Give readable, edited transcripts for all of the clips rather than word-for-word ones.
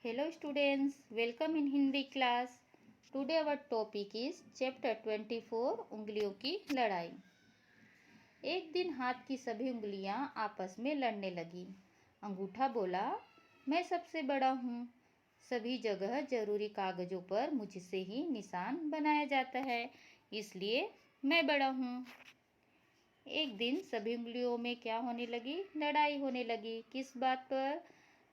Hello students, welcome in Hindi class. Today our topic is chapter 24 उंगलियों की लड़ाई। एक दिन हाथ की सभी उंगलियां आपस में लड़ने लगी। अंगूठा बोला, मैं सबसे बड़ा हूँ। सभी जगह जरूरी कागजों पर मुझसे ही निशान बनाया जाता है, इसलिए मैं बड़ा हूँ। एक दिन सभी उंगलियों में क्या होने लगी? लड़ाई होने लगी। किस बात पर?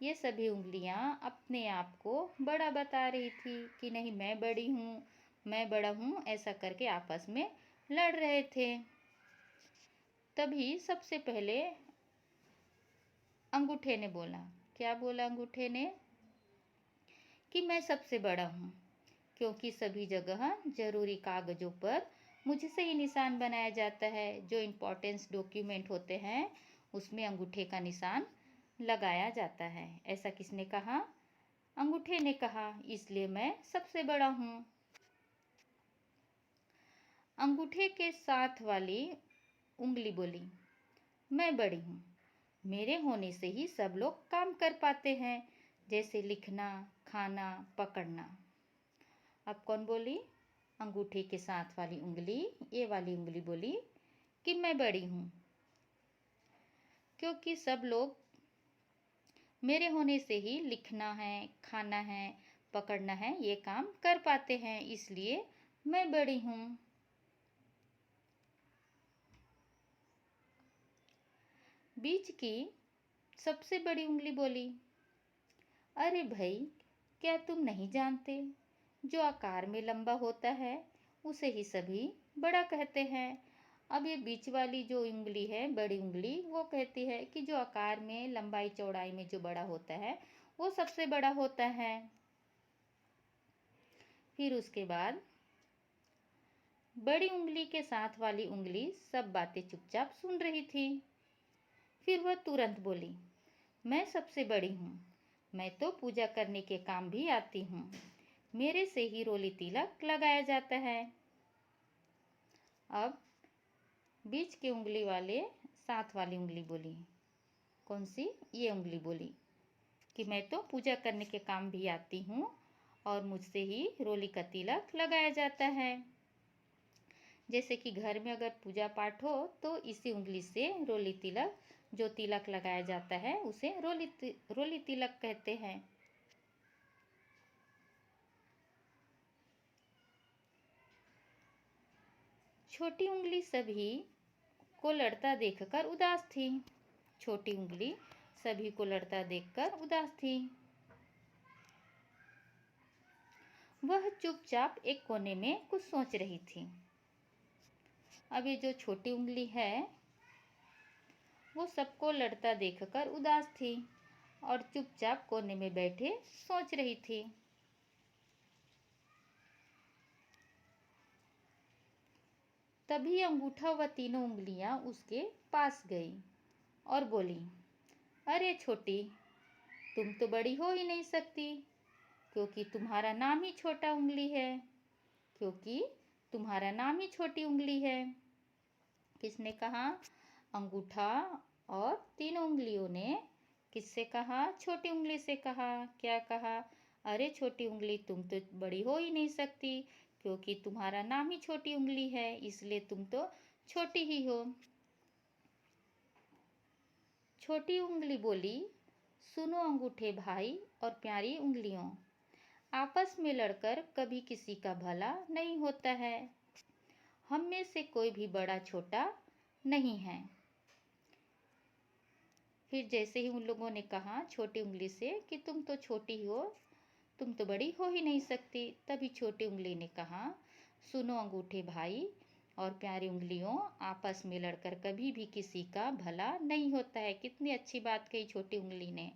ये सभी उंगलियां अपने आप को बड़ा बता रही थी कि नहीं, मैं बड़ी हूँ, मैं बड़ा हूँ, ऐसा करके आपस में लड़ रहे थे। तभी सबसे पहले अंगूठे ने बोला। क्या बोला अंगूठे ने? कि मैं सबसे बड़ा हूँ, क्योंकि सभी जगह जरूरी कागजों पर मुझसे ही निशान बनाया जाता है। जो इम्पोर्टेंस डॉक्यूमेंट होते हैं उसमें अंगूठे का निशान लगाया जाता है। ऐसा किसने कहा? अंगूठे ने कहा, इसलिए मैं सबसे बड़ा हूँ। अंगूठे के साथ वाली उंगली बोली, मैं बड़ी हूँ। मेरे होने से ही सब लोग काम कर पाते हैं, जैसे लिखना, खाना, पकड़ना। अब कौन बोली? अंगूठे के साथ वाली उंगली, ये वाली उंगली बोली कि मैं बड़ी हूँ, क्योंकि सब लोग मेरे होने से ही लिखना है, खाना है, पकड़ना है, ये काम कर पाते हैं, इसलिए मैं बड़ी हूँ। बीच की सबसे बड़ी उंगली बोली, अरे भाई, क्या तुम नहीं जानते? जो आकार में लंबा होता है उसे ही सभी बड़ा कहते हैं। अब ये बीच वाली जो उंगली है, बड़ी उंगली, वो कहती है कि जो आकार में, लंबाई चौड़ाई में जो बड़ा होता है वो सबसे बड़ा होता है। फिर उसके बाद बड़ी उंगली के साथ वाली उंगली सब बातें चुपचाप सुन रही थी। फिर वह तुरंत बोली, मैं सबसे बड़ी हूँ। मैं तो पूजा करने के काम भी आती हूँ। मेरे से ही रोली तिलक लगाया जाता है। अब बीच की उंगली वाले साथ वाली उंगली बोली। कौन सी? ये उंगली बोली कि मैं तो पूजा करने के काम भी आती हूँ और मुझसे ही रोली का तिलक लगाया जाता है। जैसे कि घर में अगर पूजा पाठ हो तो इसी उंगली से रोली तिलक, जो तिलक लगाया जाता है उसे रोली तिलक कहते हैं। छोटी उंगली सभी को लड़ता देखकर उदास थी। छोटी उंगली सभी को लड़ता देखकर उदास थी। वह चुपचाप एक कोने में कुछ सोच रही थी। अब ये जो छोटी उंगली है वो सबको लड़ता देखकर उदास थी और चुपचाप कोने में बैठे सोच रही थी। तभी अंगूठा व तीनों उंगलियां उसके पास गई और बोली, अरे छोटी, तुम तो बड़ी हो ही नहीं सकती, क्योंकि तुम्हारा नाम ही छोटा उंगली है। क्योंकि तुम्हारा नाम ही छोटी उंगली है। किसने कहा? अंगूठा और तीनों उंगलियों ने किससे कहा? छोटी उंगली से कहा। क्या कहा? अरे छोटी उंगली, तुम तो बड़ी हो ही नहीं सकती, क्योंकि तुम्हारा नाम ही छोटी उंगली है, इसलिए तुम तो छोटी ही हो। छोटी उंगली बोली, सुनो अंगूठे भाई और प्यारी उंगलियों, आपस में लड़कर कभी किसी का भला नहीं होता है। हम में से कोई भी बड़ा छोटा नहीं है। फिर जैसे ही उन लोगों ने कहा छोटी उंगली से कि तुम तो छोटी हो, तुम तो बड़ी हो ही नहीं सकती, तभी छोटी उंगली ने कहा, सुनो अंगूठे भाई और प्यारी उंगलियों, आपस में लड़कर कभी भी किसी का भला नहीं होता है। कितनी अच्छी बात कही छोटी उंगली ने।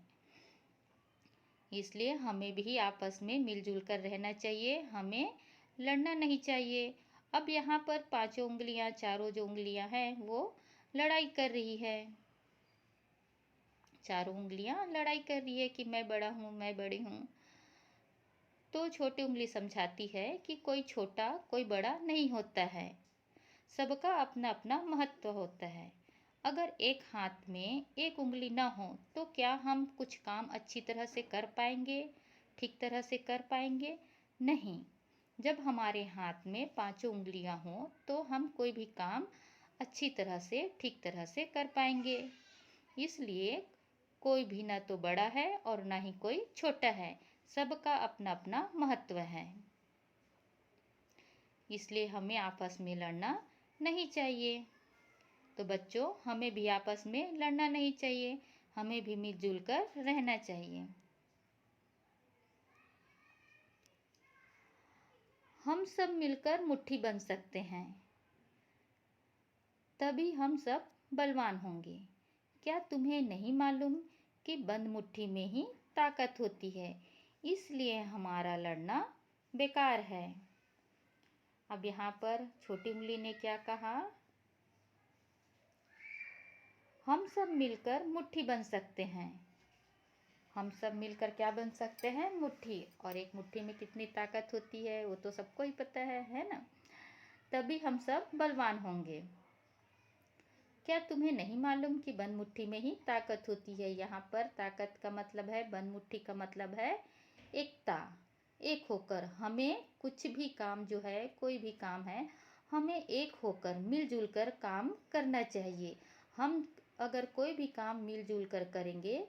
इसलिए हमें भी आपस में मिलजुल कर रहना चाहिए, हमें लड़ना नहीं चाहिए। अब यहाँ पर पांचों उंगलियां, चारों जो उंगलियां हैं वो लड़ाई कर रही है। चारों उंगलियां लड़ाई कर रही है कि मैं बड़ा हूँ, मैं बड़ी हूँ। तो छोटी उंगली समझाती है कि कोई छोटा कोई बड़ा नहीं होता है, सबका अपना अपना महत्व होता है। अगर एक हाथ में एक उंगली ना हो तो क्या हम कुछ काम अच्छी तरह से कर पाएंगे? ठीक तरह से कर पाएंगे? नहीं। जब हमारे हाथ में पांचों उंगलियां हों तो हम कोई भी काम अच्छी तरह से ठीक तरह से कर पाएंगे। इसलिए कोई भी ना तो बड़ा है और ना ही कोई छोटा है, सबका अपना अपना महत्व है। इसलिए हमें आपस में लड़ना नहीं चाहिए। तो बच्चों, हमें भी आपस में लड़ना नहीं चाहिए, हमें भी मिलजुल कर रहना चाहिए। हम सब मिलकर मुट्ठी बंध सकते हैं, तभी हम सब बलवान होंगे। क्या तुम्हें नहीं मालूम कि बंद मुट्ठी में ही ताकत होती है, इसलिए हमारा लड़ना बेकार है। अब यहाँ पर छोटी उंगली ने क्या कहा? हम सब मिलकर मुट्ठी बन सकते हैं। हम सब मिलकर क्या बन सकते हैं? मुट्ठी। और एक मुट्ठी में कितनी ताकत होती है वो तो सबको ही पता है ना? तभी हम सब बलवान होंगे। क्या तुम्हें नहीं मालूम कि बंद मुट्ठी में ही ताकत होती है? यहाँ पर ताकत का मतलब है, बंद मुट्ठी का मतलब है एकता। एक होकर हमें कुछ भी काम जो है, कोई भी काम है, हमें एक होकर मिलजुल कर काम करना चाहिए। हम अगर कोई भी काम मिलजुल कर करेंगे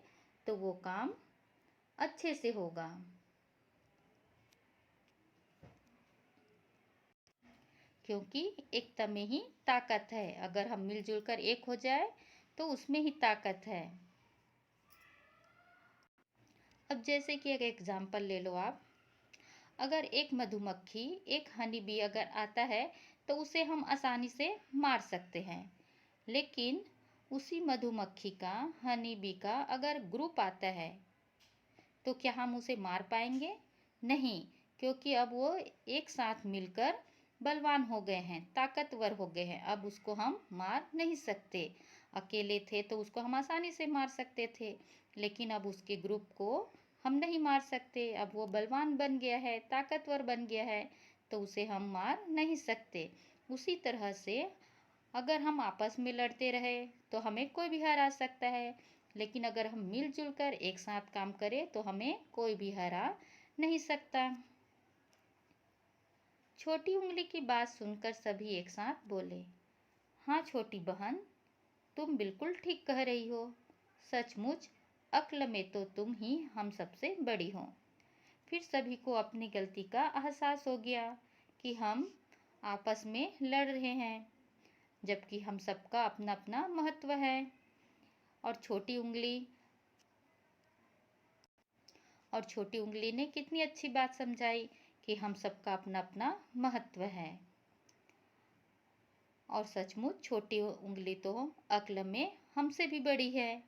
तो वो काम अच्छे से होगा। क्योंकि एकता में ही ताकत है। अगर हम मिलजुल कर एक हो जाए तो उसमें ही ताकत है। अब जैसे कि एक एग्जाम्पल ले लो आप। अगर एक मधुमक्खी, एक हनी बी अगर आता है तो उसे हम आसानी से मार सकते हैं। लेकिन उसी मधुमक्खी का, हनी बी का अगर ग्रुप आता है तो क्या हम उसे मार पाएंगे? नहीं, क्योंकि अब वो एक साथ मिलकर बलवान हो गए हैं, ताकतवर हो गए हैं। अब उसको हम मार नहीं सकते। अकेले थे तो उसको हम आसानी से मार सकते थे, लेकिन अब उसके ग्रुप को हम नहीं मार सकते। अब वो बलवान बन गया है, ताकतवर बन गया है, तो उसे हम मार नहीं सकते। उसी तरह से अगर हम आपस में लड़ते रहे तो हमें कोई भी हरा सकता है, लेकिन अगर हम मिलजुल कर एक साथ काम करें तो हमें कोई भी हरा नहीं सकता। छोटी उंगली की बात सुनकर सभी एक साथ बोले, हाँ छोटी बहन, तुम बिल्कुल ठीक कह रही हो। सचमुच अक्ल में तो तुम ही हम सबसे बड़ी हो। फिर सभी को अपनी गलती का एहसास हो गया कि हम आपस में लड़ रहे हैं, जबकि हम सबका अपना अपना महत्व है। और छोटी उंगली ने कितनी अच्छी बात समझाई कि हम सबका अपना अपना महत्व है। और सचमुच छोटी उंगली तो अक्ल में हमसे भी बड़ी है,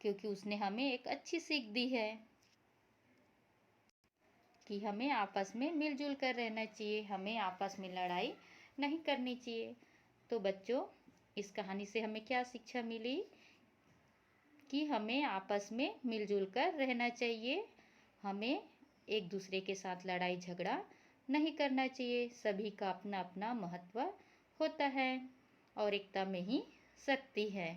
क्योंकि उसने हमें एक अच्छी सीख दी है कि हमें आपस में मिलजुल कर रहना चाहिए, हमें आपस में लड़ाई नहीं करनी चाहिए। तो बच्चों, इस कहानी से हमें क्या शिक्षा मिली? कि हमें आपस में मिलजुल कर रहना चाहिए, हमें एक दूसरे के साथ लड़ाई झगड़ा नहीं करना चाहिए। सभी का अपना अपना महत्व होता है और एकता में ही शक्ति है।